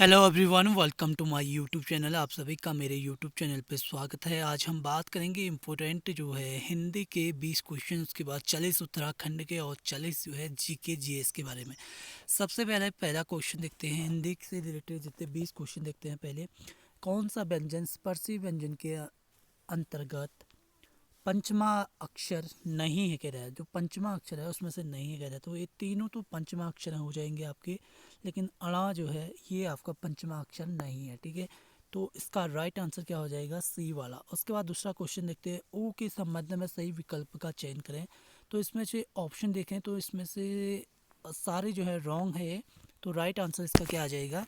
Hello everyone, welcome to my YouTube channel. आप सभी का मेरे यूट्यूब चैनल पे स्वागत है। आज हम बात करेंगे इम्पोर्टेंट जो है हिंदी के 20 क्वेश्चन, उसके बाद 40 उत्तराखंड के और 40 जो है जीके जीएस के बारे में। सबसे पहले पहला क्वेश्चन देखते हैं, हिंदी से रिलेटेड जितने 20 क्वेश्चन देखते हैं। पहले, कौन सा व्यंजन स्पर्शी व्यंजन के अंतर्गत पंचमा अक्षर नहीं है, कह रहा है। जो पंचमा अक्षर है उसमें से नहीं है, कह रहा है। तो ये तीनों तो पंचमा अक्षर हो जाएंगे आपके, लेकिन अड़ा जो है ये आपका पंचमा अक्षर नहीं है, ठीक है। तो इसका राइट आंसर क्या हो जाएगा, सी वाला। उसके बाद दूसरा क्वेश्चन देखते हैं, ओ के संबंध में सही विकल्प का चयन करें। तो इसमें से ऑप्शन देखें तो इसमें से सारे जो है रॉन्ग है। तो राइट आंसर इसका क्या आ जाएगा,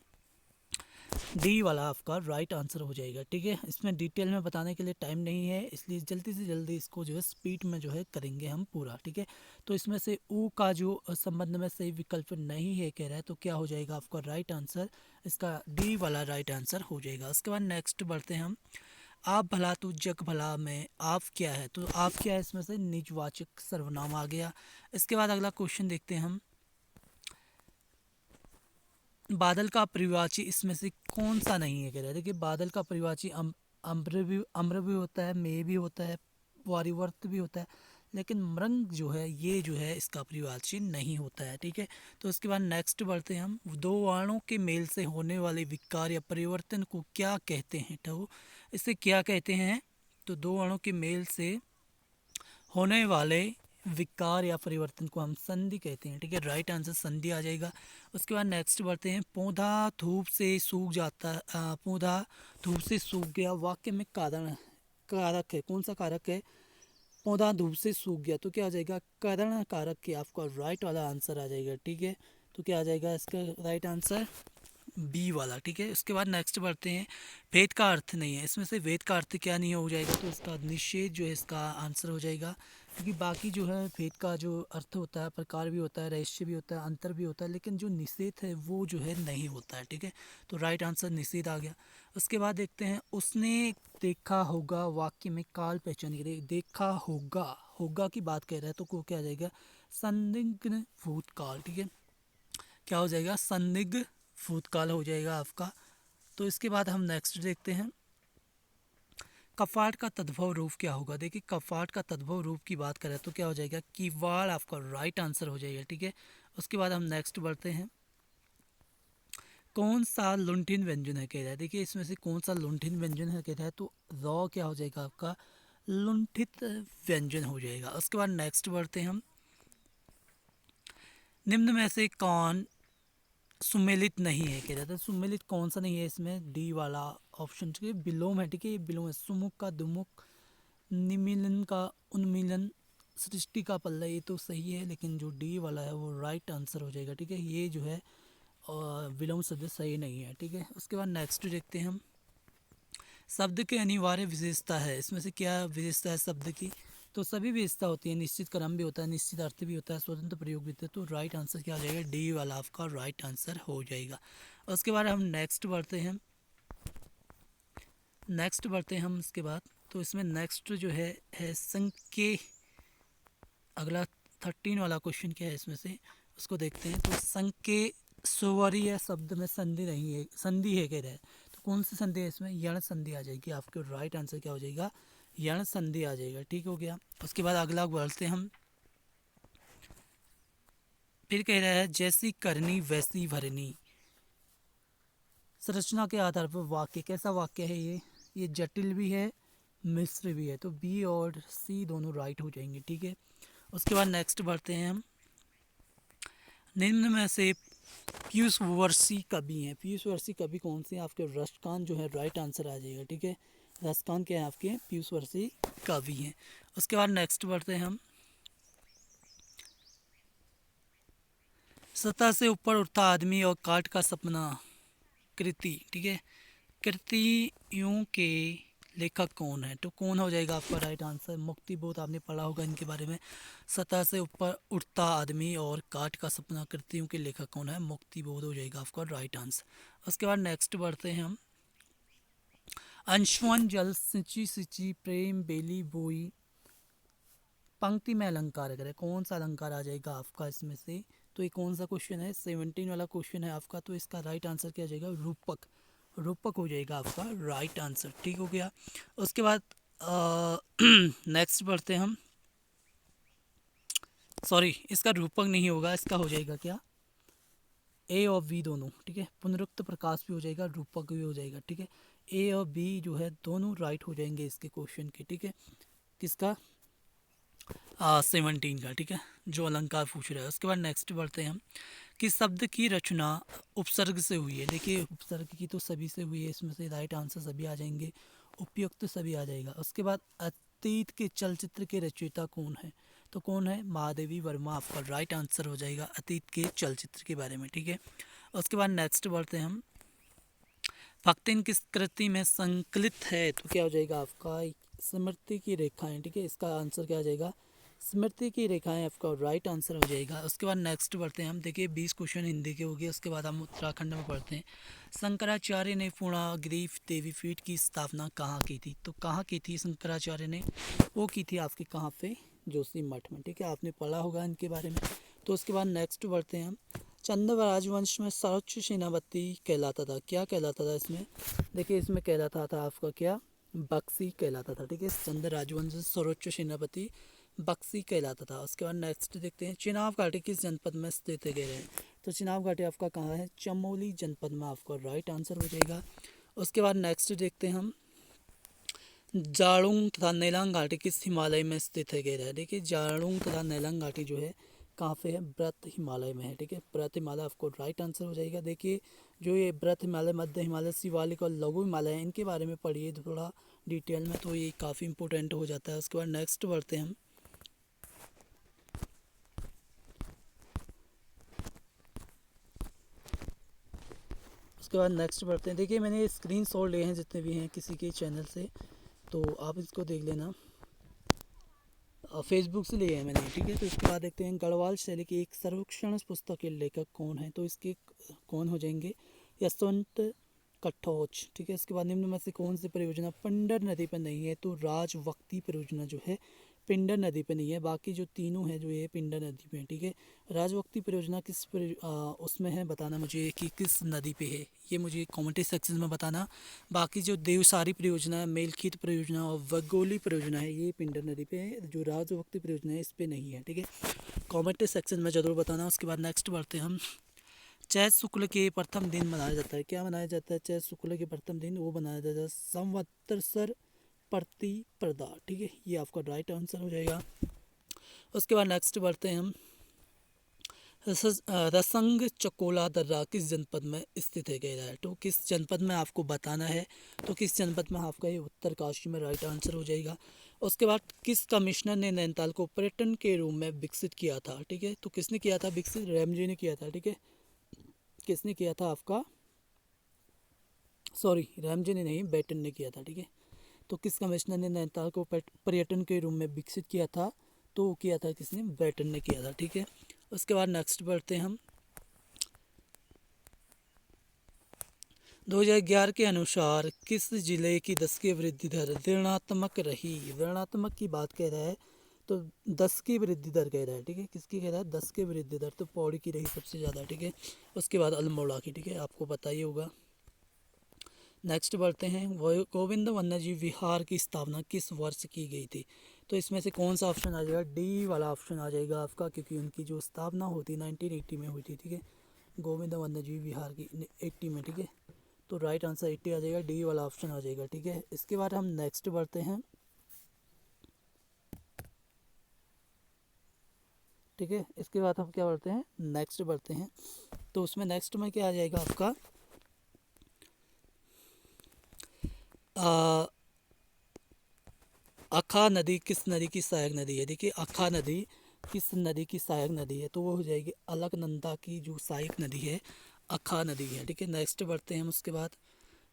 डी वाला आपका राइट आंसर हो जाएगा, ठीक है। इसमें डिटेल में बताने के लिए टाइम नहीं है, इसलिए जल्दी से जल्दी इसको जो है स्पीड में जो है करेंगे हम पूरा, ठीक है। तो इसमें से ऊ का जो संबंध में सही विकल्प नहीं है, कह रहा है, तो क्या हो जाएगा आपका राइट आंसर, इसका डी वाला राइट आंसर हो जाएगा। उसके बाद नेक्स्ट बढ़ते हैं हम, आप भला तो जग भला में आप क्या है। तो आप क्या है इसमें से निजवाचक सर्वनाम आ गया। इसके बाद अगला क्वेश्चन देखते हैं हम, बादल का परिवाची इसमें से कौन सा नहीं है, कह रहे हैं। देखिए, बादल का परिवाची अम्र भी होता है, मे भी होता है, वारिवर्त भी होता है, लेकिन मृंग जो है ये जो है इसका परिवाची नहीं होता है, ठीक है। तो उसके बाद नेक्स्ट बढ़ते हैं हम, दो वर्णों के मेल से होने वाले विकार या परिवर्तन को क्या कहते हैं। तो इसे क्या कहते हैं, तो दो वर्णों के मेल से होने वाले विकार या परिवर्तन को हम संधि कहते हैं, ठीक है। राइट आंसर संधि आ जाएगा। उसके बाद नेक्स्ट बढ़ते हैं, पौधा धूप से सूख जाता, पौधा धूप से सूख गया, वाक्य में कारण कारक है, कौन सा कारक है, पौधा धूप से सूख गया। तो क्या आ जाएगा, कारण कारक के आपका राइट वाला आंसर आ जाएगा, ठीक है। तो क्या आ जाएगा इसका राइट आंसर, बी वाला, ठीक है। उसके बाद नेक्स्ट बढ़ते हैं, भेद का अर्थ नहीं है, इसमें से भेद का अर्थ क्या नहीं हो जाएगा, तो इसका निषेध जो है इसका आंसर हो जाएगा। क्योंकि बाकी जो है भेद का जो अर्थ होता है, प्रकार भी होता है, रहस्य भी होता है, अंतर भी होता है, लेकिन जो निषेध है वो जो है नहीं होता है, ठीक है। तो राइट आंसर निषेध आ गया। उसके बाद देखते हैं, उसने देखा होगा, वाक्य में काल पहचान के लिए देखा होगा, होगा की बात कह रहा है, तो को क्या आ जाएगा, संदिग्ध भूतकाल, ठीक है। क्या हो जाएगा, संदिग्ध भूतकाल हो जाएगा आपका। तो इसके बाद हम नेक्स्ट देखते हैं, कपाट का तद्भव रूप क्या होगा। देखिए, कपाट का तद्भव रूप की बात करें तो क्या हो जाएगा, किवाड़ आपका राइट आंसर हो जाएगा, ठीक है। उसके बाद हम नेक्स्ट बढ़ते हैं, कौन सा लुंठिन व्यंजन है, कह रहा है। देखिए, इसमें से कौन सा लुंठिन व्यंजन है, कह रहा है, तो रॉ क्या हो जाएगा आपका, लुंठित व्यंजन हो जाएगा। उसके बाद नेक्स्ट बढ़ते हैं हम, निम्न में से कौन सुमेलित नहीं है, कह रहा था। सुमेलित कौन सा नहीं है, इसमें डी वाला ऑप्शन, ठीक है, विलोम है, ठीक है। ये विलोम है, सुमुख का दुमुख, निमीलन का उन्मीलन, सृष्टि का पल्ला, ये तो सही है, लेकिन जो डी वाला है वो राइट आंसर हो जाएगा, ठीक है। ये जो है विलोम शब्द सही नहीं है, ठीक है। उसके बाद नेक्स्ट देखते हैं हम, शब्द के अनिवार्य विशेषता है, इसमें से क्या विशेषता है शब्द की। तो सभी विशेषता होती है, निश्चित क्रम भी होता है, निश्चित अर्थ भी होता है, स्वतंत्र प्रयोग भी होता है। तो राइट आंसर क्या हो जाएगा, डी वाला आपका राइट आंसर हो जाएगा। उसके बाद हम नेक्स्ट बढ़ते हैं, हम इसके बाद। तो इसमें नेक्स्ट जो है संके, अगला 13 वाला क्वेश्चन क्या है इसमें से, उसको देखते हैं। तो संके स्वरीय शब्द में संधि नहीं है, संधि है, कह रहा है। तो कौन सी संधि है इसमें, यण संधि आ जाएगी। आपके राइट आंसर क्या हो जाएगा, यण संधि आ जाएगा, ठीक हो गया। उसके बाद अगला बढ़ते हम, फिर कह रहा है, जैसी करनी वैसी भरनी, संरचना के आधार पर वाक्य, कैसा वाक्य है ये जटिल भी है, मिश्र भी है। तो बी और सी दोनों राइट हो जाएंगे, ठीक है। उसके बाद नेक्स्ट बढ़ते हैं हम, निम्न में से पीयूषवर्षी कवि हैं, पीयूषवर्षी कवि कौन से हैं, आपके रसकांत जो है राइट आंसर आ जाएगा, ठीक है। रसकांत क्या है आपके, पीयूषवर्षी कवि हैं। उसके बाद नेक्स्ट बढ़ते हैं हम, सतह से ऊपर उठता आदमी और काट का सपना, कृति, ठीक है। कृतियों के लेखक कौन है, तो कौन हो जाएगा आपका राइट आंसर, मुक्ति बोध, आपने पढ़ा होगा इनके बारे में। सतह से ऊपर उठता आदमी और काट का सपना, कृतियों के लेखक कौन है, मुक्ति बोध हो जाएगा आपका राइट आंसर। उसके बाद नेक्स्ट बढ़ते हैं हम, अंशुवन जल सिंची सिंची प्रेम बेली बोई, पंक्ति में अलंकार करें, कौन सा अलंकार आ जाएगा आपका इसमें से, तो ये कौन सा क्वेश्चन है, 17 वाला क्वेश्चन है आपका। तो इसका राइट आंसर क्या हो जाएगा, रूपक, रूपक हो जाएगा आपका राइट आंसर। ठीक हो गया। उसके बाद नेक्स्ट बढ़ते हैं हम, सॉरी इसका रूपक नहीं होगा, इसका हो जाएगा क्या, ए और बी दोनों। ठीक है, पुनरुक्त प्रकाश भी हो जाएगा, रूपक भी हो जाएगा। ठीक है, ए और बी जो है दोनों राइट हो जाएंगे इसके क्वेश्चन के। ठीक है, किसका, 17 का। ठीक है, जो अलंकार पूछ रहा है। उसके बाद नेक्स्ट बढ़ते हैं हम, कि शब्द की रचना उपसर्ग से हुई है। देखिए उपसर्ग की तो सभी से हुई है, इसमें से राइट आंसर सभी आ जाएंगे, उपयुक्त सभी आ जाएगा। उसके बाद अतीत के चलचित्र के रचयिता कौन है, तो कौन है, महादेवी वर्मा आपका राइट आंसर हो जाएगा अतीत के चलचित्र के बारे में। ठीक है, उसके बाद नेक्स्ट बढ़ते हैं हम, भक्तिन किस कृति में संकलित है, तो क्या हो जाएगा आपका, स्मृति की रेखाएं। ठीक है, इसका आंसर क्या आ जाएगा, स्मृति की रेखाएं आपका राइट आंसर हो जाएगा। उसके बाद नेक्स्ट बढ़ते हैं हम, देखिए 20 क्वेश्चन हिंदी के हो गए। उसके बाद हम उत्तराखंड में पढ़ते हैं, शंकराचार्य ने पूर्णागिरि देवीपीठ की स्थापना कहाँ की थी, तो कहाँ की थी शंकराचार्य ने, वो की थी आपके कहाँ पे, जोशी मठ में। ठीक है, आपने पढ़ा होगा इनके बारे में। तो उसके बाद नेक्स्ट बढ़ते हैं हम, चंद्र राजवंश में सर्वोच्च सेनापति कहलाता था, क्या कहलाता था इसमें, देखिए इसमें कहलाता था आपका क्या, बक्सी कहलाता था। ठीक है, चंद्र राजवंश सर्वोच्च सेनापति बक्सी कहलाता था। उसके बाद नेक्स्ट देखते हैं, चिनाब घाटी किस जनपद में स्थित है, तो चिनाब घाटी आपका कहाँ है, चमोली जनपद में आपका राइट आंसर हो जाएगा। उसके बाद नेक्स्ट देखते हैं हम, जाड़ुंग तथा नेलांग घाटी किस हिमालय में स्थित है, देखिए जाड़ुंग तथा नेलांग घाटी जो है कहाँ पे है, ब्रत हिमालय में है। ठीक है, ब्रत हिमालय आपको राइट आंसर हो जाएगा। देखिए जो ये ब्रत हिमालय, मध्य हिमालय, शिवालिक और लघु हिमालय है, इनके बारे में पढ़िए थोड़ा डिटेल में, तो ये काफ़ी इंपॉर्टेंट हो जाता है। उसके बाद नेक्स्ट बढ़ते हैं हम, उसके बाद नेक्स्ट बढ़ते हैं, देखिए मैंने स्क्रीन शॉट लिए हैं जितने भी हैं किसी के चैनल से, तो आप इसको देख लेना, फेसबुक से लिए हैं मैंने। ठीक है, तो इसके बाद देखते हैं, गढ़वाल शैली की एक सर्वेक्षण पुस्तक के लेखक कौन है, तो इसके कौन हो जाएंगे, यशवंत कटोच। ठीक है, इसके बाद निम्न में से कौन सी परियोजना पिंडर नदी पर नहीं है, तो राजवक्ती परियोजना जो है पिंडर नदी पे नहीं है, बाकी जो तीनों हैं जो ये पिंडर नदी पे हैं। ठीक है, राजवक्ती परियोजना उसमें है, बताना मुझे कि किस नदी पे है, ये मुझे कमेंट सेक्शन में बताना। बाकी जो देवसारी परियोजना है, मेलखीत परियोजना और वगोली परियोजना है, ये पिंडर नदी पे है, जो राजवक्ती परियोजना है इस पे नहीं है। ठीक है, कमेंट सेक्शन में ज़रूर बताना। उसके बाद नेक्स्ट बढ़ते हैं हम, चैत शुक्ल के प्रथम दिन मनाया जाता है, क्या मनाया जाता है, चैत शुक्ल के प्रथम दिन वो मनाया जाता है संवत्सर प्रतिपदा। ठीक है, ये आपका राइट आंसर हो जाएगा। उसके बाद नेक्स्ट बढ़ते हैं हम, रसंग चकोला दर्रा किस जनपद में स्थित है, कह रहा है, तो किस जनपद में आपको बताना है, तो किस जनपद में आपका ये उत्तरकाशी में राइट आंसर हो जाएगा। उसके बाद किस कमिश्नर ने नैनीताल को पर्यटन के रूप में विकसित किया था, ठीक है, तो किसने किया था विकसित, रैमजी ने किया था। ठीक है, किसने किया था आपका, सॉरी रैमजी ने नहीं, बैटन ने किया था। ठीक है, तो किस कमिश्नर ने नैनीताल को पर्यटन के रूप में विकसित किया था, तो वो किया था किसने, बैटन ने किया था। ठीक है, उसके बाद नेक्स्ट बढ़ते हैं हम, 2011 के अनुसार किस जिले की 10 की वृद्धि दर ऋणात्मक रही, ऋणात्मक की बात कह रहा है, तो 10 की वृद्धि दर कह रहा है। ठीक है, किसकी कह रहा है, 10 की वृद्धि दर, तो पौड़ी की रही सबसे ज़्यादा। ठीक है, उसके बाद अल्मोड़ा की। ठीक है, आपको पता ही होगा। नेक्स्ट बढ़ते हैं, गोविंद वन्यजीव विहार की स्थापना किस वर्ष की गई थी, तो इसमें से कौन सा ऑप्शन आ जाएगा, डी वाला ऑप्शन आ जाएगा आपका, क्योंकि उनकी जो स्थापना होती 1980 में हुई थी। ठीक है, गोविंद वन्यजीव विहार की 80 में। ठीक है, तो राइट आंसर 80 आ जाएगा, डी वाला ऑप्शन आ जाएगा। ठीक है, इसके बाद हम नेक्स्ट बढ़ते हैं। ठीक है, इसके बाद हम क्या बढ़ते हैं, नेक्स्ट बढ़ते हैं, तो उसमें नेक्स्ट में क्या आ जाएगा आपका, अखा नदी किस नदी की सहायक नदी है, देखिए अखा नदी किस नदी की सहायक नदी है, तो वो हो जाएगी अलकनंदा की जो सहायक नदी है, अखा नदी है। ठीक है, नेक्स्ट बढ़ते हैं हम। उसके बाद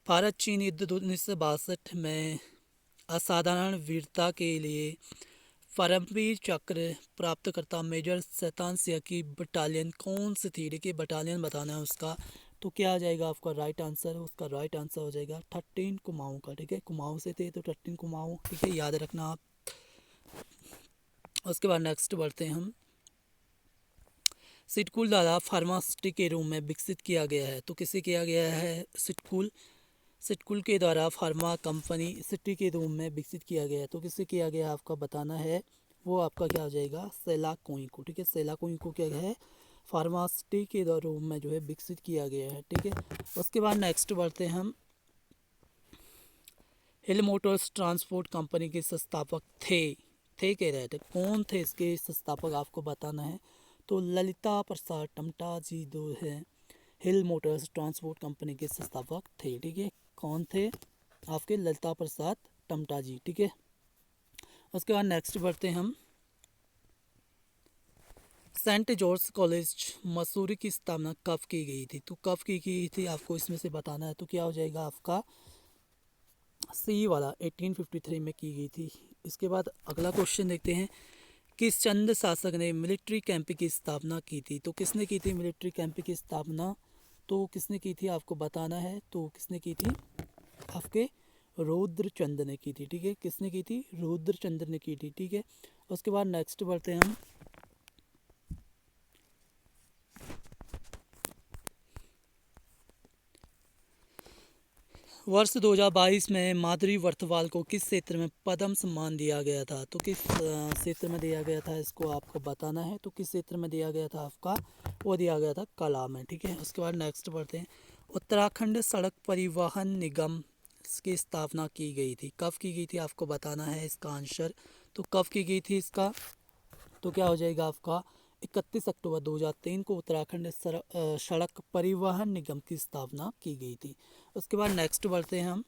भारत चीन युद्ध 1962 में असाधारण वीरता के लिए परमवीर चक्र प्राप्तकर्ता मेजर शैतान सिंह की बटालियन कौन सी थी, देखिए बटालियन बताना है उसका, तो क्या आ जाएगा आपका राइट आंसर, उसका राइट आंसर हो जाएगा 13 कुमाऊँ का। ठीक है, कुमाऊँ से थे तो 13 कुमाऊँ। ठीक है, याद रखना आप। उसके बाद नेक्स्ट बढ़ते हैं हम, सिटकूल द्वारा फार्मास्यूटिक के रूप में विकसित किया गया है, तो किसे किया गया है? सिटकूल। सिटकूल के द्वारा फार्मा कंपनी सिटी के रूप में विकसित किया गया है, तो किसे किया गया है आपका बताना है। वो आपका क्या हो जाएगा? सेलाकोई को। ठीक है, सेलाकोई को क्या है? फार्मास्यूटिक के रूप में जो है विकसित किया गया है। ठीक है, उसके बाद नेक्स्ट बढ़ते हैं हम। हिल मोटर्स ट्रांसपोर्ट कंपनी के संस्थापक थे कह रहे थे, कौन थे इसके संस्थापक आपको बताना है। तो ललिता प्रसाद टमटा जी दो है हिल मोटर्स ट्रांसपोर्ट कंपनी के संस्थापक थे। ठीक है, कौन थे आपके? ललिता प्रसाद टमटा जी। ठीक है, उसके बाद नेक्स्ट बढ़ते हैं हम। सेंट जॉर्ज कॉलेज मसूरी की स्थापना कब की गई थी? तो कब की गई थी आपको इसमें से बताना है। तो क्या हो जाएगा आपका? सी वाला 1853 में की गई थी। इसके बाद अगला क्वेश्चन देखते हैं। किस चंद शासक ने मिलिट्री कैंप की स्थापना की थी? तो किसने की थी मिलिट्री कैंप की स्थापना? तो किसने की थी आपको बताना है। तो किसने की थी? आपके रुद्रचंद ने की थी। ठीक है, किसने की थी? रुद्रचंद्र ने की थी। ठीक है, उसके बाद नेक्स्ट बढ़ते हैं हम। वर्ष 2022 में माधुरी वर्तवाल को किस क्षेत्र में पद्म सम्मान दिया गया था? तो किस क्षेत्र में दिया गया था इसको आपको बताना है। तो किस क्षेत्र में दिया गया था आपका? वो दिया गया था कला में। ठीक है, उसके बाद नेक्स्ट बढ़ते हैं। उत्तराखंड सड़क परिवहन निगम की स्थापना की गई थी, कब की गई थी आपको बताना है इसका आंसर। तो कब की गई थी इसका? तो क्या हो जाएगा आपका? 31 अक्टूबर 2003 को उत्तराखंड सड़क परिवहन निगम की स्थापना की गई थी। उसके बाद नेक्स्ट बढ़ते हैं हम।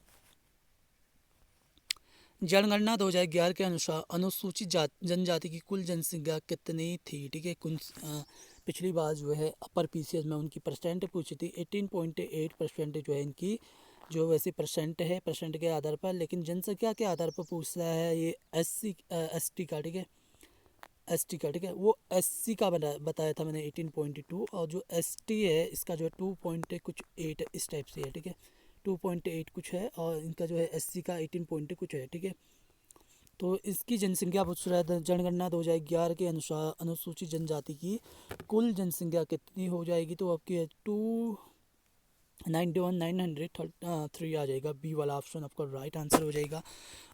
जनगणना 2011 के अनुसार अनुसूचित जनजाति की कुल जनसंख्या कितनी थी? ठीक है, पिछली बार जो है अपर पीसीएस में उनकी परसेंट पूछी थी। 18.8% जो है इनकी जो वैसे परसेंट है, परसेंट के आधार पर, लेकिन जनसंख्या के आधार पर पूछ रहा है ये एसटी का। ठीक है, एसटी का। ठीक है, वो एससी का बताया था मैंने 18.2, और जो एसटी है इसका जो है 2 कुछ 8 इस टाइप से है। ठीक है, 2.8 कुछ है, और इनका जो है एससी का 18 कुछ है। ठीक है, तो इसकी जनसंख्या पूछ रहा है। जनगणना 2011 के अनुसार अनुसूचित जनजाति की कुल जनसंख्या कितनी हो जाएगी? तो आपकी 291,903 आ जाएगा। बी वाला ऑप्शन आपका राइट आंसर हो जाएगा।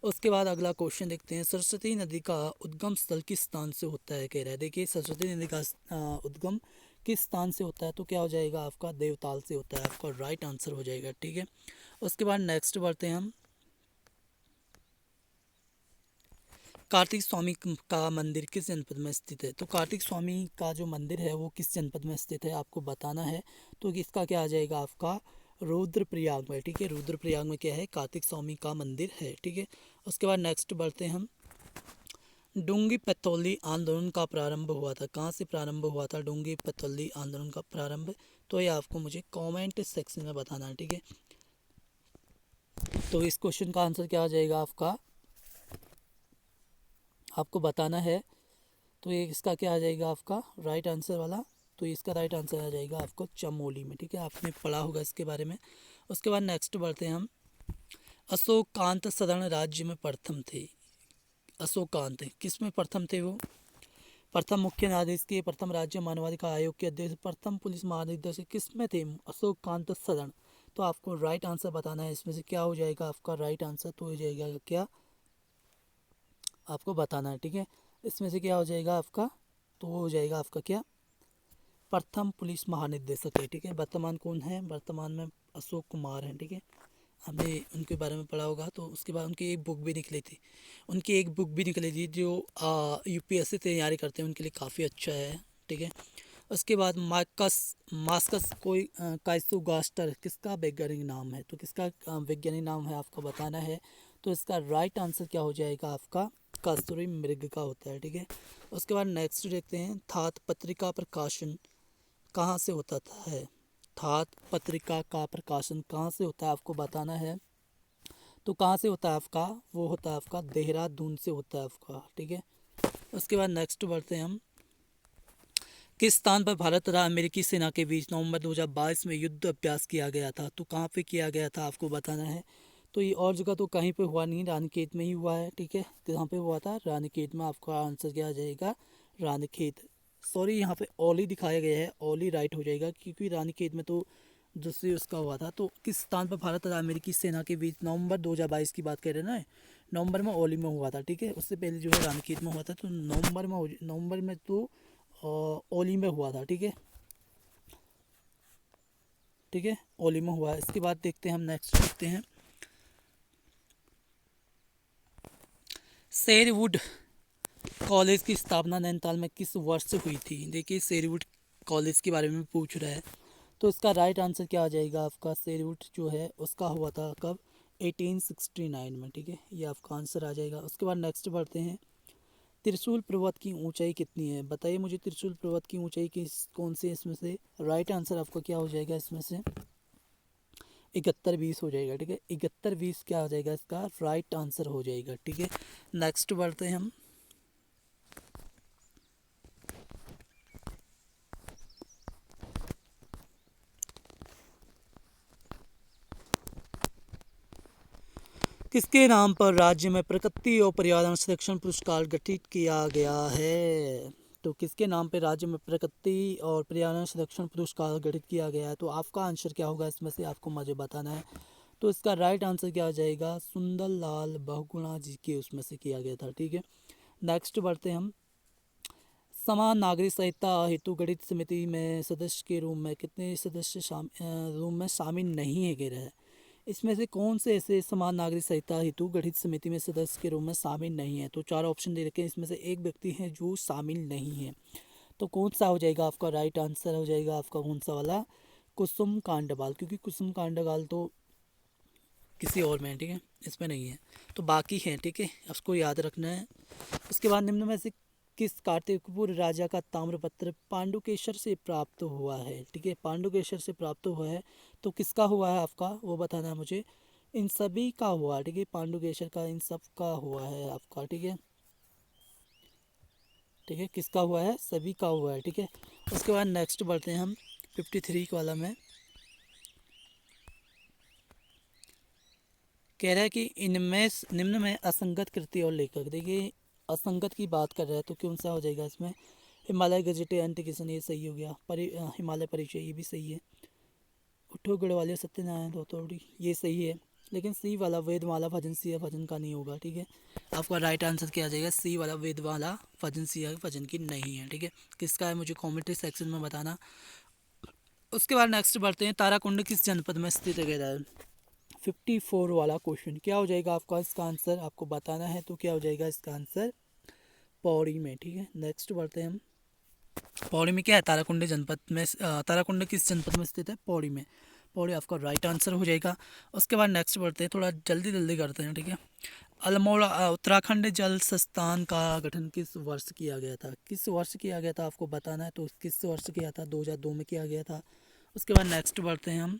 उसके बाद अगला क्वेश्चन देखते हैं। सरस्वती नदी का उद्गम स्थल किस स्थान से होता है कह रहा है। देखिए, सरस्वती नदी का उद्गम किस स्थान से होता है? तो क्या हो जाएगा आपका? देवताल से होता है, आपका राइट आंसर हो जाएगा। ठीक है, उसके बाद नेक्स्ट बढ़ते हैं हम। कार्तिक स्वामी का मंदिर किस जनपद में स्थित है? तो कार्तिक स्वामी का जो मंदिर है वो किस जनपद में स्थित है आपको बताना है। तो इसका क्या आ जाएगा आपका? रुद्रप्रयाग में। ठीक है, रुद्रप्रयाग में क्या है? कार्तिक स्वामी का मंदिर है। ठीक है, उसके बाद नेक्स्ट बढ़ते हैं हम। डूंगी पैथोली आंदोलन का प्रारंभ हुआ था, कहाँ से प्रारंभ हुआ था डूंगी पैथोली आंदोलन का प्रारंभ? तो ये आपको मुझे कमेंट सेक्शन में बताना है। ठीक है, तो इस क्वेश्चन का आंसर क्या आ जाएगा आपको बताना है। तो ये इसका क्या आ जाएगा आपका राइट आंसर वाला? तो इसका राइट आंसर आ जाएगा आपको चमोली में। ठीक है, आपने पढ़ा होगा इसके बारे में। उसके बाद नेक्स्ट बढ़ते हैं हम। अशोकांत सदन राज्य में प्रथम थे। अशोकांत किस में प्रथम थे? वो प्रथम मुख्य न्यायाधीश के, प्रथम राज्य मानवाधिकार आयोग के अध्यक्ष, प्रथम पुलिस महानिदेशक, किस में थे? अशोकांत सदन। तो आपको राइट आंसर बताना है इसमें से क्या हो जाएगा आपका राइट आंसर। तो हो जाएगा क्या आपको बताना है। ठीक है, इसमें से क्या हो जाएगा आपका? तो वो हो जाएगा आपका क्या? प्रथम पुलिस महानिदेशक है। ठीक है, वर्तमान कौन है? वर्तमान में अशोक कुमार हैं। ठीक है, हमने उनके बारे में पढ़ा होगा। तो उसके बाद उनकी एक बुक भी निकली थी, जो यूपीएससी तैयारी करते हैं उनके लिए काफ़ी अच्छा है। ठीक है, उसके बाद मास्कस कोई काइसोगास्टर किसका वैज्ञानिक नाम है? तो किसका वैज्ञानिक नाम है आपको बताना है। तो इसका राइट आंसर क्या हो जाएगा आपका? कस्तूरी मृग का होता है। ठीक है, उसके बाद नेक्स्ट देखते हैं। थात पत्रिका प्रकाशन कहाँ से होता है? थात पत्रिका का प्रकाशन कहाँ से होता है आपको बताना है। तो कहाँ से होता है आपका? वो होता है आपका देहरादून से होता है आपका। ठीक है, उसके बाद नेक्स्ट बढ़ते हैं हम। किस स्थान पर भारत तथा अमेरिकी सेना के बीच नवंबर 2022 में युद्ध अभ्यास किया गया था? तो कहाँ पे किया गया था आपको बताना है। तो ये और जगह तो कहीं पे हुआ नहीं, रानीखेत में ही हुआ है। ठीक है, कहाँ पे हुआ था? रानीखेत में। आपका आंसर क्या आ जाएगा? रानीखेत। सॉरी यहाँ पे ओली दिखाया गया है, ओली राइट हो जाएगा क्योंकि रानीखेत में तो दूसरी उसका हुआ था। तो किस स्थान पर भारत और अमेरिकी सेना के बीच नवंबर 2022 की बात कर रहे हैं ना, नवंबर में ओली में हुआ था, ठीक है। उससे पहले जो है रानीखेत में हुआ था, तो नवंबर में तो ओली में हुआ था, ठीक है, ठीक है, ओली में हुआ है। इसके बाद देखते हैं हम, नेक्स्ट देखते हैं शेरवुड कॉलेज की स्थापना नैनीताल में किस वर्ष से हुई थी। देखिए शेरवुड कॉलेज के बारे में पूछ रहा है, तो इसका राइट आंसर क्या आ जाएगा आपका, शेरवुड जो है उसका हुआ था कब, 1869 में, ठीक है, ये आपका आंसर आ जाएगा। उसके बाद नेक्स्ट बढ़ते हैं, त्रिशूल पर्वत की ऊंचाई कितनी है, बताइए मुझे त्रिशूल पर्वत की ऊंचाई किस कौन सी है इसमें से। राइट आंसर आपका क्या हो जाएगा इसमें से, 7120 हो जाएगा, ठीक है, 7120 क्या हो जाएगा इसका राइट आंसर हो जाएगा, ठीक है। नेक्स्ट बढ़ते हैं हम, किसके नाम पर राज्य में प्रकृति और पर्यावरण संरक्षण पुरस्कार गठित किया गया है। तो किसके नाम पे राज्य में प्रकृति और पर्यावरण संरक्षण पुरस्कार गठित किया गया है, तो आपका आंसर क्या होगा इसमें से, आपको मुझे बताना है। तो इसका राइट आंसर क्या आ जाएगा, सुंदर लाल बहुगुणा जी के उसमें से किया गया था, ठीक है। नेक्स्ट बढ़ते हैं हम, समान नागरिक संहिता हेतु गठित समिति में सदस्य के रूप में कितने सदस्य रूम में शामिल नहीं है कह रहा है। इसमें से कौन से ऐसे समान नागरिक संहिता हेतु गठित समिति में सदस्य के रूप में शामिल नहीं है। तो चार ऑप्शन दे रखे हैं, इसमें से एक व्यक्ति है जो शामिल नहीं है, तो कौन सा हो जाएगा आपका राइट आंसर हो जाएगा आपका कौन सा वाला, कुसुम कांडपाल, क्योंकि कुसुम कांडपाल तो किसी और में है, ठीक है, इसमें नहीं है, तो बाकी है, ठीक है, उसको याद रखना है। उसके बाद निम्न में से किस कार्तिकपुर राजा का ताम्रपत्र पांडुकेश्वर से प्राप्त हुआ है, ठीक है, पांडुकेश्वर से प्राप्त हुआ है, तो किसका हुआ है आपका वो बताना है मुझे। इन सभी का हुआ, ठीक है, पांडुकेश्वर का इन सब का हुआ है आपका, ठीक है, ठीक है, किसका हुआ है, सभी का हुआ है, ठीक है। उसके बाद नेक्स्ट बढ़ते हैं हम 53 वाला में, कह रहा है कि इनमें निम्न में असंगत कृति और लेखक, देखिए असंगत की बात कर रहा है तो कौन सा हो जाएगा इसमें, हिमालय गजेट एंटिकेशन ये सही हो गया, हिमालय परिचय ये भी सही है, उठो गढ़वालिया सत्यनारायण धोतोड़ी ये सही है, लेकिन सी वाला वेदमाला भजन सिया भजन का नहीं होगा, ठीक है। आपका राइट आंसर क्या आ जाएगा, सी वाला वेदमाला भजन सिया भजन की नहीं है, ठीक है, किसका है मुझे कमेंट्री सेक्शन में बताना। उसके बाद नेक्स्ट बढ़ते हैं, ताराकुंड किस जनपद में स्थित है। 54 वाला क्वेश्चन क्या हो जाएगा आपका, इसका आंसर आपको बताना है, तो क्या हो जाएगा इसका आंसर पौड़ी में, ठीक है। नेक्स्ट बढ़ते हैं हम, पौड़ी में क्या है, ताराकुंड जनपद में, ताराकुंड किस जनपद में स्थित है, पौड़ी में, पौड़ी आपका राइट आंसर हो जाएगा। उसके बाद नेक्स्ट बढ़ते हैं, थोड़ा जल्दी जल्दी करते हैं, ठीक है। अल्मोड़ा उत्तराखंड जल संस्थान का गठन किस वर्ष किया गया था, किस वर्ष किया गया था आपको बताना है, तो किस वर्ष किया था, 2002 में किया गया था। उसके बाद नेक्स्ट बढ़ते हैं हम,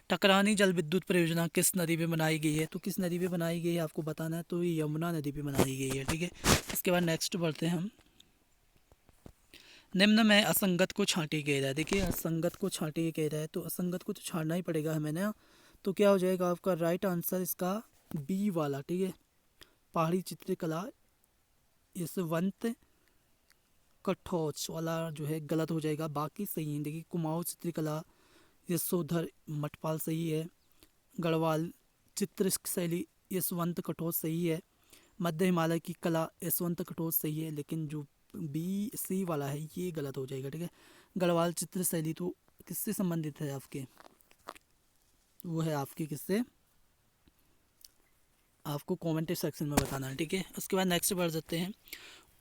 टकरानी जल विद्युत परियोजना किस नदी पे बनाई गई है, तो किस नदी पे बनाई गई है आपको बताना है, तो ये यमुना नदी पे बनाई गई है, ठीक है। इसके बाद नेक्स्ट बढ़ते हैं हम, निम्न में असंगत को छांटी कह रहा है, देखिए असंगत को छांटी कह रहा है, तो असंगत को तो छांटना ही पड़ेगा हमें ना, तो क्या हो जाएगा आपका राइट आंसर इसका बी वाला, ठीक है, पहाड़ी चित्रकला यशवंत कठोच वाला जो है गलत हो जाएगा, बाकी सही है। देखिए कुमाऊं चित्रकला यशोधर मठपाल सही है, गढ़वाल चित्र शैली यशवंत कठोच सही है, मध्य हिमालय की कला यशवंत कठोच सही है, लेकिन जो बी सी वाला है ये गलत हो जाएगा, ठीक है। गढ़वाल चित्र शैली तो किससे संबंधित है आपके, वो है आपके किससे, आपको कमेंट सेक्शन में बताना है, ठीक है। उसके बाद नेक्स्ट बढ़ जाते हैं,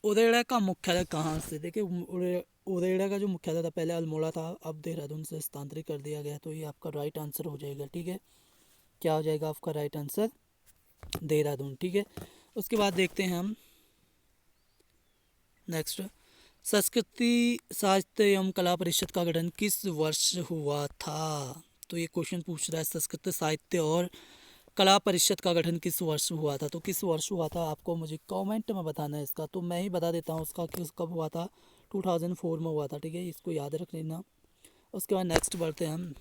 उदयड़ा का मुख्यालय कहाँ से, देखिए उदयड़ा का जो मुख्यालय था पहले अल्मोड़ा था, अब देहरादून से स्थानांतरित कर दिया गया, तो ये आपका राइट आंसर हो जाएगा, ठीक है। क्या हो जाएगा आपका राइट आंसर, देहरादून, ठीक है। उसके बाद देखते हैं हम नेक्स्ट, संस्कृति साहित्य एवं कला परिषद का गठन किस वर्ष हुआ था, तो ये क्वेश्चन पूछ रहा है, संस्कृत साहित्य और कला परिषद का गठन किस वर्ष हुआ था, तो किस वर्ष हुआ था आपको मुझे कमेंट में बताना है इसका, तो मैं ही बता देता हूँ उसका किस कब हुआ था, 2004 में हुआ था, ठीक है, इसको याद रख लेना। उसके बाद नेक्स्ट बढ़ते हैं हम,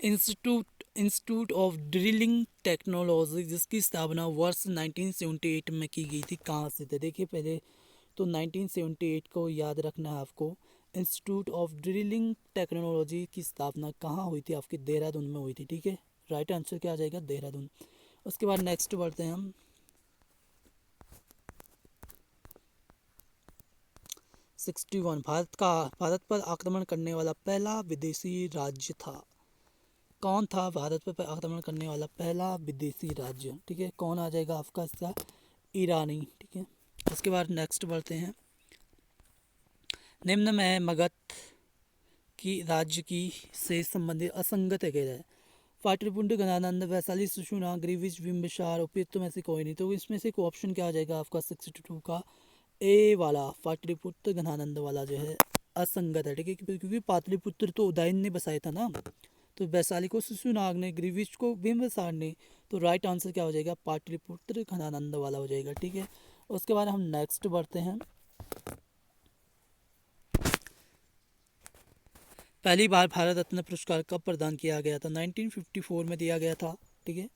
इंस्टीट्यूट ऑफ ड्रिलिंग टेक्नोलॉजी जिसकी स्थापना वर्ष 1978 में की गई थी कहाँ से थे, देखिए पहले तो 1978 को याद रखना है आपको। इंस्टीट्यूट ऑफ ड्रिलिंग टेक्नोलॉजी की स्थापना कहाँ हुई थी? आपकी देहरादून में हुई थी, ठीक है। राइट आंसर क्या आ जाएगा? देहरादून। उसके बाद नेक्स्ट बढ़ते हैं हम 61। भारत पर आक्रमण करने वाला पहला विदेशी राज्य था? कौन था भारत पर आक्रमण करने वाला पहला विदेशी राज्य? ठीक है, कौन आ जाएगा आपका इसका? ईरानी, ठीक है। उसके बाद नेक्स्ट बढ़ते हैं, निम्न में मगध की राज्य की से संबंधित असंगत है कह रहा है। पाटलिपुत्र, गणानंद, वैशाली, सुषुम्ना, ग्रीविच, बिंबिसार, उपयुक्त में से कोई नहीं। तो इसमें से कोई ऑप्शन क्या आ जाएगा आपका 62 का? ए वाला पाटलिपुत्र गणानंद वाला जो है असंगत है, ठीक है, क्योंकि पाटलिपुत्र तो उदयन ने बसाया था ना, तो वैशाली को शिशुनाग ने, ग्रीविच को बिंबिसार ने। तो राइट आंसर क्या हो जाएगा? पाटलिपुत्र गणानंद वाला हो जाएगा, ठीक है। उसके बाद हम नेक्स्ट बढ़ते हैं, पहली बार भारत रत्न पुरस्कार कब प्रदान किया गया था? 1954 में दिया गया था, ठीक है।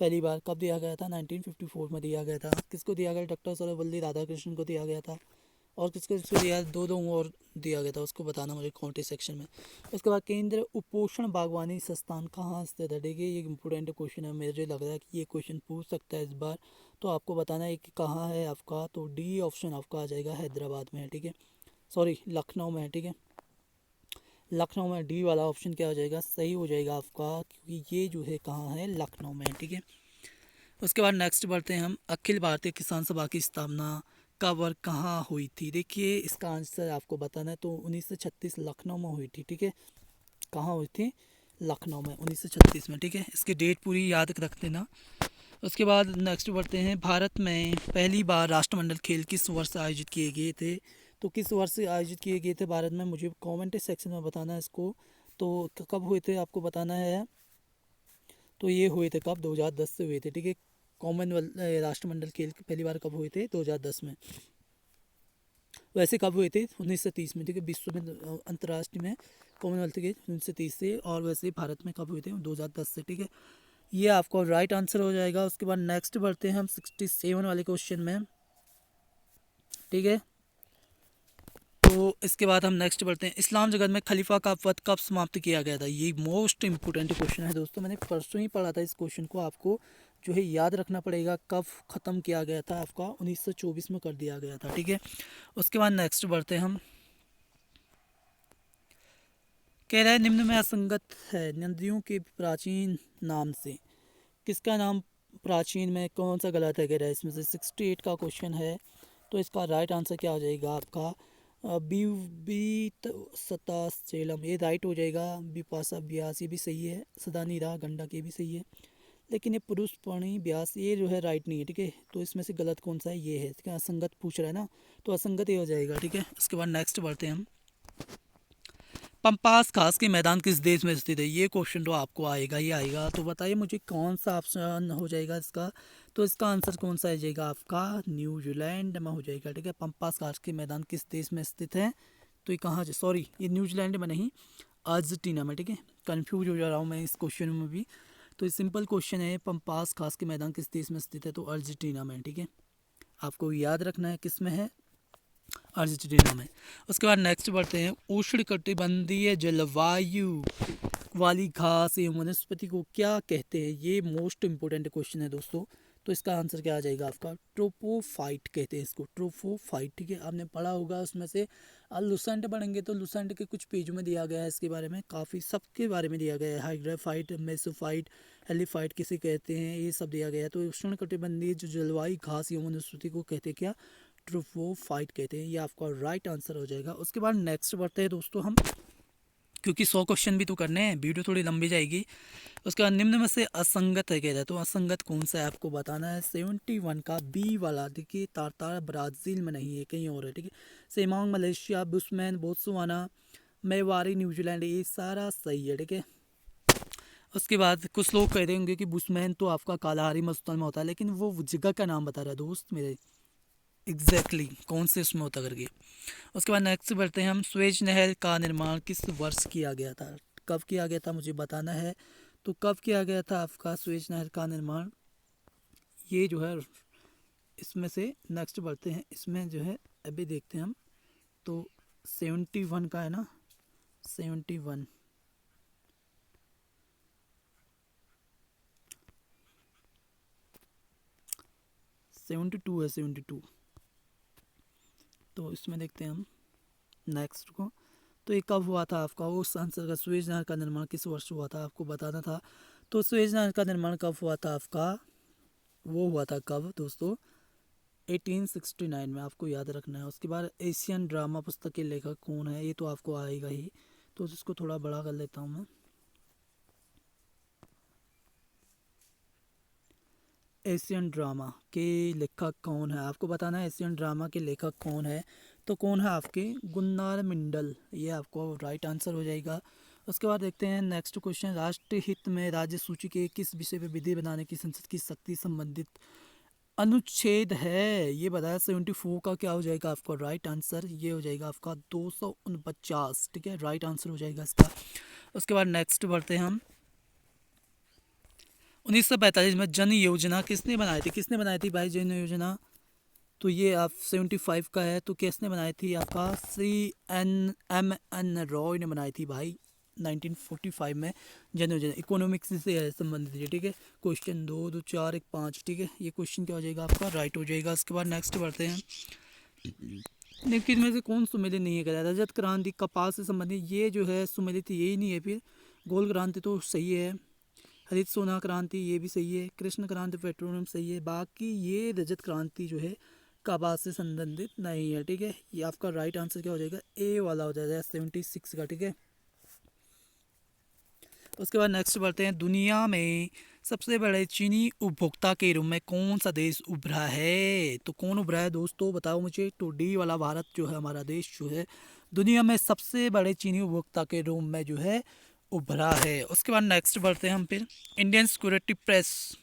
पहली बार कब दिया गया था? 1954 में दिया गया था। किसको दिया गया? डॉक्टर सर्वपल्ली राधाकृष्णन को दिया गया था। और किसको दिया? दो और दिया गया था, उसको बताना मुझे कमेंट सेक्शन में। उसके बाद केंद्र उपोषण बागवानी संस्थान कहाँ स्थित है? देखिए ये इंपॉर्टेंट क्वेश्चन है, मुझे लग रहा है कि ये क्वेश्चन पूछ सकता है इस बार। तो आपको बताना है कि कहाँ है आपका, तो डी ऑप्शन आपका आ जाएगा हैदराबाद में है, ठीक है, सॉरी लखनऊ में है, ठीक है। लखनऊ में डी वाला ऑप्शन क्या हो जाएगा? सही हो जाएगा आपका, क्योंकि ये जो है कहाँ है? लखनऊ में, ठीक है। उसके बाद नेक्स्ट बढ़ते हैं हम, अखिल भारतीय किसान सभा की स्थापना कब और कहाँ हुई थी? देखिए इसका आंसर आपको बताना है, तो 1936 लखनऊ में हुई थी, ठीक है। कहाँ हुई थी? लखनऊ में 1936 में, ठीक है। इसकी डेट पूरी याद रख देना। उसके बाद नेक्स्ट बढ़ते हैं, भारत में पहली बार राष्ट्रमंडल खेल किस वर्ष आयोजित किए गए थे? तो किस वर्ष आयोजित किए गए थे भारत में? मुझे कमेंट सेक्शन में बताना है इसको। तो कब हुए थे आपको बताना है। तो ये हुए थे कब? 2010 से हुए थे, ठीक है। कॉमनवेल्थ राष्ट्रमंडल खेल पहली बार कब हुए थे? 2010 में। वैसे कब हुए थे? 1930 में, ठीक है। विश्व में अंतर्राष्ट्रीय में कॉमनवेल्थ के 1930 से, और वैसे भारत में कब हुए थे? 2010 से, ठीक है। ये आपको राइट आंसर हो जाएगा। उसके बाद नेक्स्ट बढ़ते हैं हम 67 वाले क्वेश्चन में, ठीक है। तो इसके बाद हम नेक्स्ट बढ़ते हैं, इस्लाम जगत में खलीफा का पद कब समाप्त किया गया था? ये मोस्ट इंपोर्टेंट क्वेश्चन है दोस्तों, मैंने परसों ही पढ़ा था इस क्वेश्चन को, आपको जो है याद रखना पड़ेगा। कब ख़त्म किया गया था आपका? 1924 में कर दिया गया था, ठीक है। उसके बाद नेक्स्ट बढ़ते हैं हम, कह रहा है निम्न में असंगत है नदियों के प्राचीन नाम से, किसका नाम प्राचीन में कौन सा गलत है? कह रहा है इसमें से 68 का क्वेश्चन है। तो इसका राइट आंसर क्या हो जाएगा आपका? बीत सता सेलम, ये राइट हो जाएगा। बिपाशा ब्यास ये भी सही है, सदानी राह गंडक ये भी सही है, लेकिन ये पुरुष पाणी ब्यास ये जो है राइट नहीं है, ठीक है। तो इसमें से गलत कौन सा है? ये है, ठीक है। असंगत पूछ रहा है ना, तो असंगत ये हो जाएगा, ठीक है। उसके बाद नेक्स्ट बढ़ते हैं हम, पंपास घास के मैदान किस देश में स्थित है? ये क्वेश्चन तो आपको आएगा ही आएगा। तो बताइए मुझे कौन सा ऑप्शन हो जाएगा इसका? तो इसका आंसर कौन सा आ जाएगा आपका? न्यूजीलैंड में हो जाएगा, ठीक है। पंपास घास के मैदान किस देश में स्थित है? तो ये कहाँ, सॉरी ये न्यूजीलैंड में नहीं, अर्जेंटीना में, ठीक है। कन्फ्यूज हो जा रहा हूँ मैं इस क्वेश्चन में भी। तो ये सिंपल क्वेश्चन है, पंपास घास के मैदान किस देश में स्थित है? तो अर्जेंटीना में, ठीक है। आपको याद रखना है किस में है? अर्जेंटीना में। उसके बाद नेक्स्ट बढ़ते हैं, उष्णकटिबंधीय जलवायु वाली घास एवं वनस्पति को क्या कहते हैं? ये मोस्ट इंपोर्टेंट क्वेश्चन है दोस्तों। तो इसका आंसर क्या आ जाएगा आपका? ट्रोपोफाइट कहते हैं इसको, ट्रोपोफाइट, ठीक है। आपने पढ़ा होगा उसमें से। लुसेंट पढ़ेंगे तो लुसेंट के कुछ पेजों में दिया गया है इसके बारे में, काफ़ी सबके बारे में दिया गया है। हाइड्राफाइट, मेसोफाइट, हेलीफाइट किसे कहते हैं, ये सब दिया गया है। तो उष्णकटिबंधीय जो जलवायु घास एवं वनस्पति को कहते हैं क्या? ट्रोपोफाइट कहते हैं। ये आपका राइट आंसर हो जाएगा। उसके बाद नेक्स्ट बढ़ते हैं दोस्तों हम, क्योंकि 100 क्वेश्चन भी तो करने हैं, वीडियो थोड़ी लंबी जाएगी। उसके बाद निम्न में से असंगत है कह रहा है, तो असंगत कौन सा है आपको बताना है। 71 का बी वाला, देखिए तारतार ब्राज़ील में नहीं है, कहीं और है, ठीक है। Semang Malaysia, Bushman Botswana, Maori New Zealand, ये सारा सही है, ठीक है। उसके बाद कुछ लोग कह रहे होंगे कि बुशमैन तो आपका कालाहारी मस्तल में होता है, लेकिन वो जगह का नाम बता रहा है दोस्त मेरे, एग्जैक्टली कौन से उसमें होता करके। उसके बाद नेक्स्ट बढ़ते हैं हम, स्वेज नहर का निर्माण किस वर्ष किया गया था? कब किया गया था मुझे बताना है। तो कब किया गया था आपका स्वेज नहर का निर्माण? ये जो है इसमें से नेक्स्ट बढ़ते हैं, इसमें जो है अभी देखते हैं हम, तो 71 का है ना, 71, 72 है, 72। तो इसमें देखते हैं हम नेक्स्ट को। तो ये कब हुआ था आपका, उस आंसर का, सुएज नहर का निर्माण किस वर्ष हुआ था, आपको बताना था। तो सुएज नहर का निर्माण कब हुआ था आपका, वो हुआ था कब दोस्तों, 1869 में, आपको याद रखना है। उसके बाद एशियन ड्रामा पुस्तक के लेखक कौन है, ये तो आपको आएगा ही, तो इसको थोड़ा बड़ा कर लेता हूँ मैं। एशियन ड्रामा के लेखक कौन है, आपको बताना है एशियन ड्रामा के लेखक कौन है। तो कौन है आपके, गुन्नार मिंडल, ये आपको राइट आंसर हो जाएगा। उसके बाद देखते हैं नेक्स्ट क्वेश्चन, राष्ट्रीय हित में राज्य सूची के किस विषय पर विधि बनाने की संसद की शक्ति संबंधित अनुच्छेद है, ये बताया। 74 का क्या हो जाएगा आपका राइट आंसर, ये हो जाएगा आपका 249, ठीक है, राइट आंसर हो जाएगा इसका। उसके बाद नेक्स्ट बढ़ते हैं हम, 1945 में जन योजना किसने बनाई थी, किसने बनाई थी भाई जन योजना, तो ये आप 75 का है, तो किसने बनाई थी, आपका CNMN रॉय ने बनाई थी भाई 1945 में जन योजना, इकोनॉमिक्स से है संबंधित है, ठीक है। क्वेश्चन 2 2 4 1 5, ठीक है, ये क्वेश्चन क्या हो जाएगा आपका राइट हो जाएगा। उसके बाद नेक्स्ट बढ़ते हैं, लेकिन में से कौन सुमेलित नहीं है, कह रजत क्रांति कपास से संबंधित, ये जो है सुमेलित यही नहीं है, फिर गोल क्रांति तो सही है, हरित सोना क्रांति ये भी सही है, कृष्ण क्रांति पेट्रोलियम सही है, बाकी ये रजत क्रांति जो है कपास से संबंधित नहीं है, ठीक है। ये आपका राइट आंसर क्या हो जाएगा, ए वाला हो जाएगा 76 का, ठीक है। उसके बाद नेक्स्ट बढ़ते हैं, दुनिया में सबसे बड़े चीनी उपभोक्ता के रूप में कौन सा देश उभरा है, तो कौन उभरा है दोस्तों बताओ मुझे। तो डी वाला भारत जो है हमारा देश जो है दुनिया में सबसे बड़े चीनी उपभोक्ता के रूप में जो है उभरा है। उसके बाद नेक्स्ट बढ़ते हैं हम फिर, इंडियन सिक्योरिटी प्रेस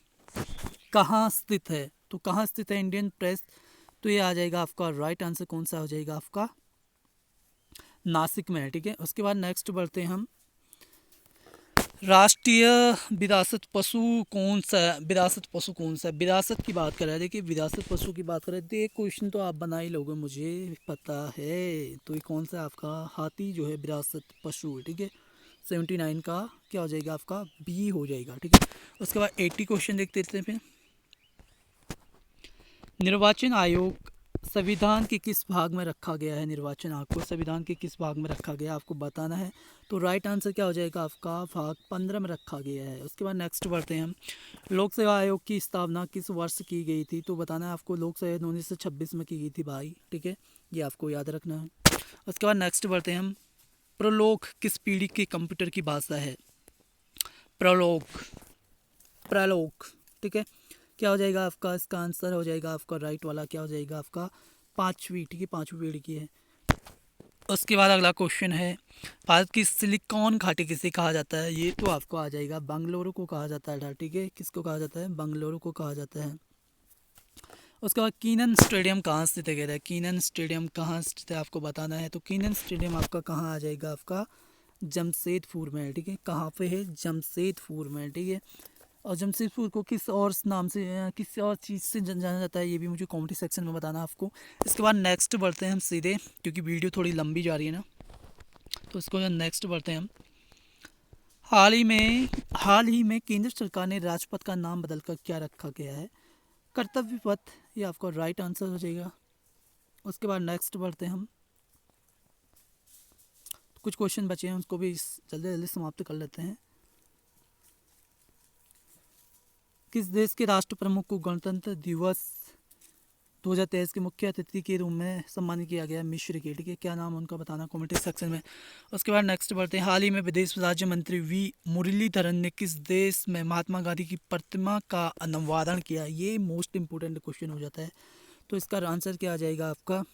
कहाँ स्थित है, तो कहाँ स्थित है इंडियन प्रेस, तो ये आ जाएगा आपका राइट आंसर कौन सा हो जाएगा आपका, नासिक में है, ठीक है। उसके बाद नेक्स्ट बढ़ते हैं हम, राष्ट्रीय विरासत पशु कौन सा, विरासत पशु कौन सा, विरासत की बात कर रहे हैं, देखिए विरासत पशु की बात कर रहे हैं, ये क्वेश्चन तो आप बना ही लोगे मुझे पता है। तो ये कौन सा आपका, हाथी जो है विरासत पशु, ठीक है। 79 का क्या हो जाएगा आपका, बी हो जाएगा, ठीक है। उसके बाद 80 क्वेश्चन देखते हैं फिर, निर्वाचन आयोग संविधान के किस भाग में रखा गया है, निर्वाचन आयोग को संविधान के किस भाग में रखा गया आपको बताना है। तो राइट आंसर क्या हो जाएगा आपका, भाग 15 में रखा गया है। उसके बाद नेक्स्ट बढ़ते हैं हम, लोक सेवा आयोग की स्थापना किस वर्ष की गई थी, तो बताना है आपको, लोक सेवा 1926 में की गई थी भाई, ठीक है, ये आपको याद रखना है। उसके बाद नेक्स्ट बढ़ते हैं हम, प्रलोक किस पीढ़ी के कंप्यूटर की भाषा है, प्रलोक, प्रलोक, ठीक है, क्या हो जाएगा आपका, इसका आंसर हो जाएगा आपका राइट वाला क्या हो जाएगा आपका, 5वीं, ठीक है, 5वीं पीढ़ी की है। उसके बाद अगला क्वेश्चन है, भारत की सिलिकॉन घाटी किसे कहा जाता है, ये तो आपको आ जाएगा, बंगलुरु को कहा जाता है, ठीक है, किसको कहा जाता है, बंगलुरु को कहा जाता है। उसके बाद कीनन स्टेडियम कहाँ स्थित है, कह रहा है कीनन स्टेडियम कहाँ स्थित है आपको बताना है। तो कीनन स्टेडियम आपका कहाँ आ जाएगा आपका, जमशेदपुर में है, ठीक है, कहाँ पे है, जमशेदपुर में, ठीक है। और जमशेदपुर को किस और नाम से, किस और चीज़ से जाना जाता है, ये भी मुझे कमेंट सेक्शन में बताना आपको। इसके बाद नेक्स्ट बढ़ते हैं हम सीधे, क्योंकि वीडियो थोड़ी लंबी जा रही है ना, तो इसको नेक्स्ट बढ़ते हैं हम, हाल ही में केंद्र सरकार ने राजपथ का नाम बदलकर क्या रखा गया है, कर्तव्य पथ, ये आपका राइट आंसर हो जाएगा। उसके बाद नेक्स्ट बढ़ते हैं हम, कुछ क्वेश्चन बचे हैं उसको भी जल्दी जल्दी समाप्त कर लेते हैं। किस देश के राष्ट्र प्रमुख को गणतंत्र दिवस 2023 के मुख्य अतिथि के रूप में सम्मानित किया गया, मिश्र के, ठीक है, क्या नाम उनका बताना कमेंट सेक्शन में। उसके बाद नेक्स्ट बढ़ते हैं, हाल ही में विदेश राज्य मंत्री वी मुरलीधरन ने किस देश में महात्मा गांधी की प्रतिमा का अनावरण किया, ये मोस्ट इंपोर्टेंट क्वेश्चन हो जाता है। तो इसका आंसर क्या आ जाएगा आपका,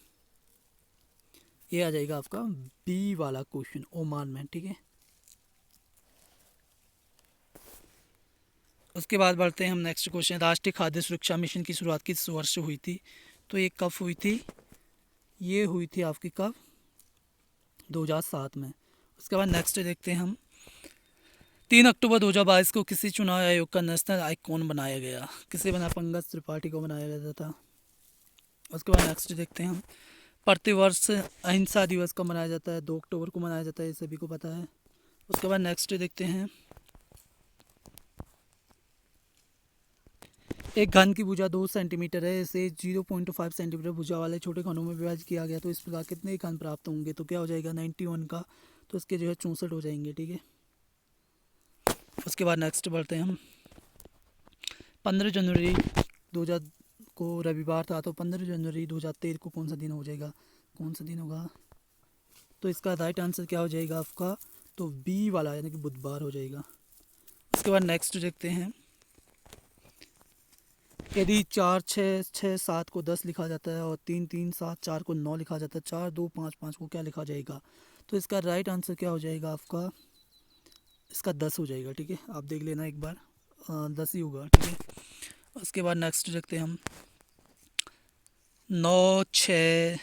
ये आ जाएगा आपका बी वाला क्वेश्चन, ओमान में, ठीक है। उसके बाद बढ़ते हैं हम नेक्स्ट क्वेश्चन, राष्ट्रीय खाद्य सुरक्षा मिशन की शुरुआत किस वर्ष हुई थी, तो ये कब हुई थी, ये हुई थी आपकी कब, 2007 में। उसके बाद नेक्स्ट देखते हैं हम, 3 अक्टूबर 2022 को किसी चुनाव आयोग का नेशनल आइकॉन बनाया गया, किसे बना, पंकज त्रिपाठी को बनाया गया था। उसके बाद नेक्स्ट देखते हैं हम, प्रतिवर्ष अहिंसा दिवस कब मनाया जाता है? 2 अक्टूबर को मनाया जाता है, ये सभी को पता है। उसके बाद नेक्स्ट देखते हैं, एक घन की भुजा 2 सेंटीमीटर है, इसे 0.5 सेंटीमीटर भुजा वाले छोटे खंडों में विभाजित किया गया, तो इस प्रकार कितने घन प्राप्त होंगे? तो क्या हो जाएगा 91 का, तो इसके जो है 64 हो जाएंगे, ठीक है। उसके बाद नेक्स्ट बढ़ते हैं हम, 15 जनवरी 2000 को रविवार था, तो 15 जनवरी 2013 को कौन सा दिन हो जाएगा? कौन सा दिन होगा? तो इसका राइट आंसर क्या हो जाएगा आपका? तो बी वाला, यानी कि बुधवार हो जाएगा। उसके बाद नेक्स्ट देखते हैं, यदि 4 6 6 7 को 10 लिखा जाता है और 3 3 7 4 को 9 लिखा जाता है, 4 2 5 5 को क्या लिखा जाएगा? तो इसका राइट आंसर क्या हो जाएगा आपका? इसका 10 हो जाएगा, ठीक है। आप देख लेना एक बार, 10 ही होगा, ठीक है। उसके बाद नेक्स्ट देखते हैं हम, 9 6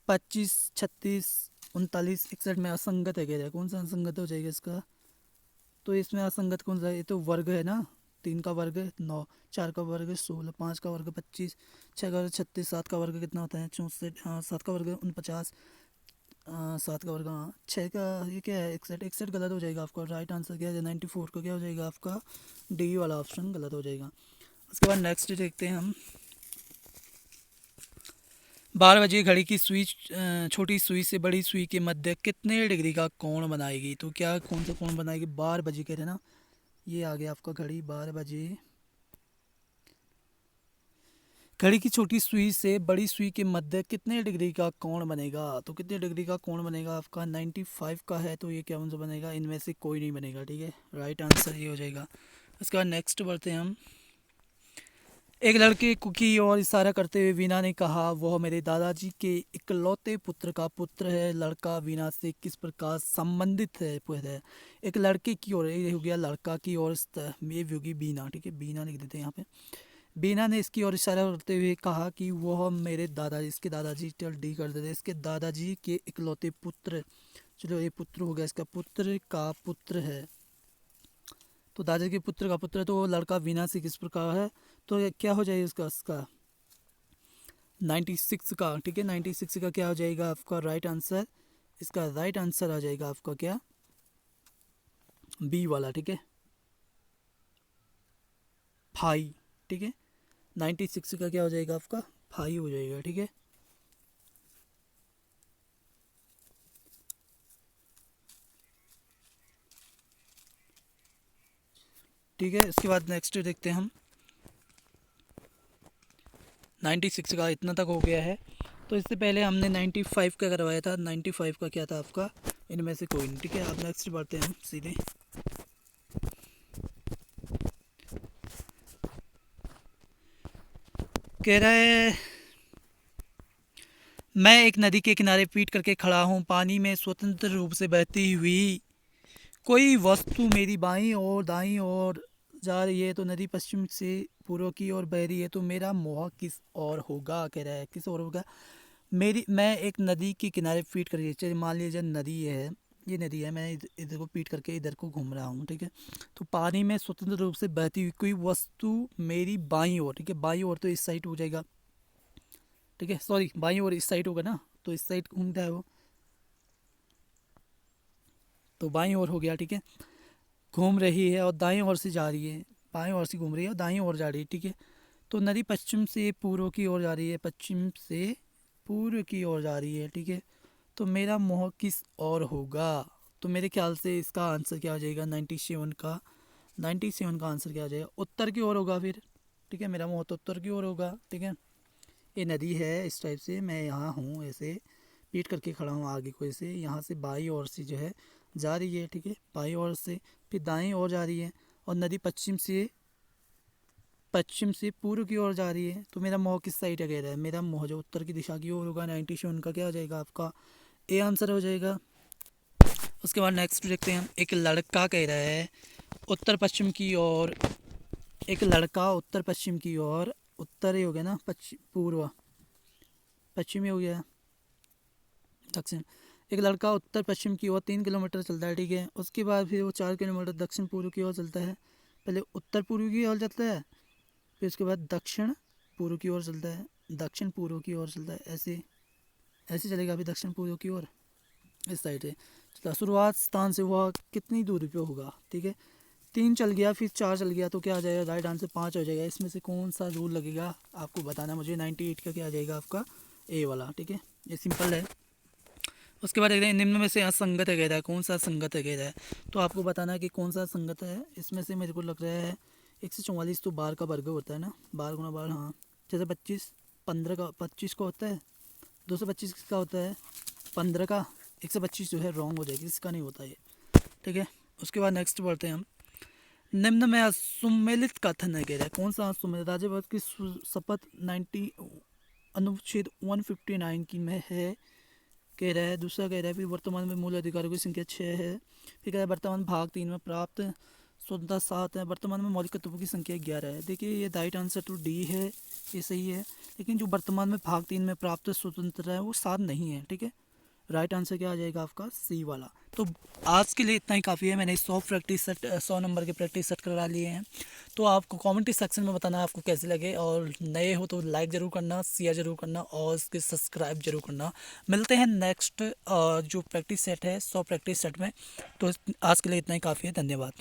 25 36 39 61 में असंगत है, कह रहा है। कौन सा असंगत हो जाएगा इसका? तो इसमें असंगत कौन सा है? ये तो वर्ग है ना, 3 का वर्ग 9, 4 का वर्ग 16, 5 का वर्ग 25, 6 का वर्ग 36, 7 का वर्ग कितना होता है? 64, हाँ 7 का वर्ग 49, 7 का वर्ग, हाँ 6 का, ये क्या है? 61, 61 गलत हो जाएगा आपका। राइट आंसर क्या है? 94 का क्या हो जाएगा आपका? डी वाला ऑप्शन गलत हो जाएगा। उसके बाद नेक्स्ट देखते हैं हम, 12 बजे घड़ी की सुई छोटी सुई से बड़ी सुई के मध्य कितने डिग्री का कोण बनाएगी? तो क्या कौन सा कोण बनाएगी? 12 बजे कह रहे हैं ना, ये आ गया आपका घड़ी 12 बजे। घड़ी की छोटी सुई से बड़ी सुई के मध्य कितने डिग्री का कोण बनेगा? तो कितने डिग्री का कोण बनेगा आपका? 95 का है, तो ये क्या सा बनेगा? इनमें से कोई नहीं बनेगा, ठीक है। राइट आंसर ये हो जाएगा। उसके बाद नेक्स्ट बढ़ते हैं हम, एक लड़के की ओर इशारा करते हुए वीना ने कहा, वह मेरे दादाजी के इकलौते पुत्र का पुत्र है। लड़का वीना से किस प्रकार संबंधित है? एक लड़के की ओर, ये हो गया लड़का की ओर, ये भी होगी बीना, ठीक है। बीना लिख देते हैं यहाँ पे। बीना ने इसकी ओर इशारा करते हुए कहा कि वह मेरे दादाजी, इसके दादाजी, चल डी कर देते, इसके दादाजी के इकलौते पुत्र, चलो ये पुत्र हो गया, इसका पुत्र का पुत्र है। तो दादाजी के पुत्र का पुत्र है, तो वो लड़का वीना से किस प्रकार है? तो ये क्या हो जाएगा इसका 96 का, ठीक है। 96 का क्या हो जाएगा आपका राइट आंसर? इसका राइट आंसर आ जाएगा आपका क्या? बी वाला, ठीक है, फाई, ठीक है। 96 का क्या हो जाएगा आपका? फाई हो जाएगा, ठीक है। ठीक है, इसके बाद नेक्स्ट देखते हैं हम, 96 का इतना तक हो गया है। तो इससे पहले हमने 95 का करवाया था। 95 का क्या था आपका? इनमें से कोई नहीं, ठीक है। अब नेक्स्ट बढ़ते हैं हम सीधे, कह रहा है, मैं एक नदी के किनारे पीट करके खड़ा हूँ, पानी में स्वतंत्र रूप से बहती हुई कोई वस्तु मेरी बाईं और दाईं ओर जा रही है, तो नदी पश्चिम से पूर्व की ओर बह रही है, तो मेरा मोह किस ओर होगा? कह रहा है किस ओर होगा? मैं एक नदी के किनारे पीट करके, चलिए मान लीजिए नदी है, ये नदी है, मैं इधर को पीट करके इधर को घूम रहा हूँ, ठीक है। तो पानी में स्वतंत्र रूप से बहती हुई कोई वस्तु मेरी बाईं ओर, ठीक है, बाईं ओर तो इस साइड हो जाएगा, ठीक है, सॉरी बाईं ओर इस साइड होगा ना, तो इस साइड घूमता है वो, तो बाईं ओर हो गया, ठीक है। घूम रही है और दाईं ओर से जा रही है, बाईं ओर से घूम रही है और दाईं ओर जा रही है, ठीक है। तो नदी पश्चिम से पूर्व की ओर जा रही है, पश्चिम से पूर्व की ओर जा रही है, ठीक है। तो मेरा मोह किस ओर होगा? तो मेरे ख्याल से इसका आंसर क्या हो जाएगा? 97 का आंसर क्या हो जाएगा? उत्तर की ओर होगा फिर, ठीक है। मेरा मोह तो उत्तर की ओर होगा, ठीक है। ये नदी है इस टाइप से, मैं यहाँ हूँ ऐसे पीट करके खड़ा हूँ आगे को, ऐसे यहाँ से बाईं ओर से जो है जा रही है, ठीक है, बाईं ओर से फिर दाईं ओर जा रही है, और नदी पश्चिम से पूर्व की ओर जा रही है। तो मेरा मोह किस साइड है? कह रहा है मेरा मोह जो उत्तर की दिशा की ओर होगा। 97 का क्या हो जाएगा आपका? ए आंसर हो जाएगा। उसके बाद नेक्स्ट देखते हैं हम, एक लड़का कह रहा है उत्तर पश्चिम की ओर, एक लड़का उत्तर पश्चिम की ओर, उत्तर ही हो गया ना, पश्चिम पूर्व, पश्चिमी हो गया, दक्षिण। एक लड़का उत्तर पश्चिम की ओर 3 किलोमीटर चलता है, ठीक है। उसके बाद फिर वो 4 किलोमीटर दक्षिण पूर्व की ओर चलता है। पहले उत्तर पूर्व की ओर चलता है, फिर उसके बाद दक्षिण पूर्व की ओर चलता है, दक्षिण पूर्व की ओर चलता है, ऐसे ऐसे चलेगा अभी दक्षिण पूर्व की ओर इस साइड से चला। शुरुआत स्थान से वह कितनी दूरी पे होगा, ठीक है। 3 चल गया, फिर 4 चल गया, तो क्या आ जाएगा, राइट आंसर 5 हो जाएगा। इसमें से कौन सा रूल लगेगा आपको बताना मुझे। 98 का क्या आ जाएगा आपका, ए वाला, ठीक है, ये सिंपल है। उसके बाद देखते हैं निम्न में से असंगत है कह रहा है, कौन सा संगत है कह रहा है, तो आपको बताना है कि कौन सा संगत है। इसमें से मेरे को लग रहा है 144 तो 12 का वर्ग होता है ना, 12 गुना 12, हाँ। जैसे 25 15 का 25 का होता है, 225 का होता है 15 का, 125 जो है रॉन्ग हो जाएगी, इसका नहीं होता ये, ठीक है। उसके बाद नेक्स्ट बढ़ते हैं हम। निम्न में असुमेलित कथन है कह रहा है, कौन सा असुमेलित, राज्यवर्ग की शपथ 90 अनुच्छेद 159 की में है कह रहा है। दूसरा कह रहा है फिर वर्तमान में मूल अधिकारियों की संख्या 6 है। फिर कह रहा है वर्तमान भाग 3 में प्राप्त स्वतंत्रता 7 है, वर्तमान में मौलिक तत्वों की संख्या 11 है। देखिए ये राइट आंसर टू डी है, ये सही है। लेकिन जो वर्तमान में भाग 3 में प्राप्त स्वतंत्रता है वो 7 नहीं है, ठीक है। राइट आंसर क्या आ जाएगा आपका, सी वाला। तो आज के लिए इतना ही काफ़ी है। मैंने 100 नंबर के प्रैक्टिस सेट करा लिए हैं। तो आपको कमेंट सेक्शन में बताना आपको कैसे लगे, और नए हो तो लाइक ज़रूर करना, शेयर ज़रूर करना और इसके सब्सक्राइब जरूर करना। मिलते हैं नेक्स्ट जो प्रैक्टिस सेट है 100 प्रैक्टिस सेट में। तो आज के लिए इतना ही काफ़ी है, धन्यवाद।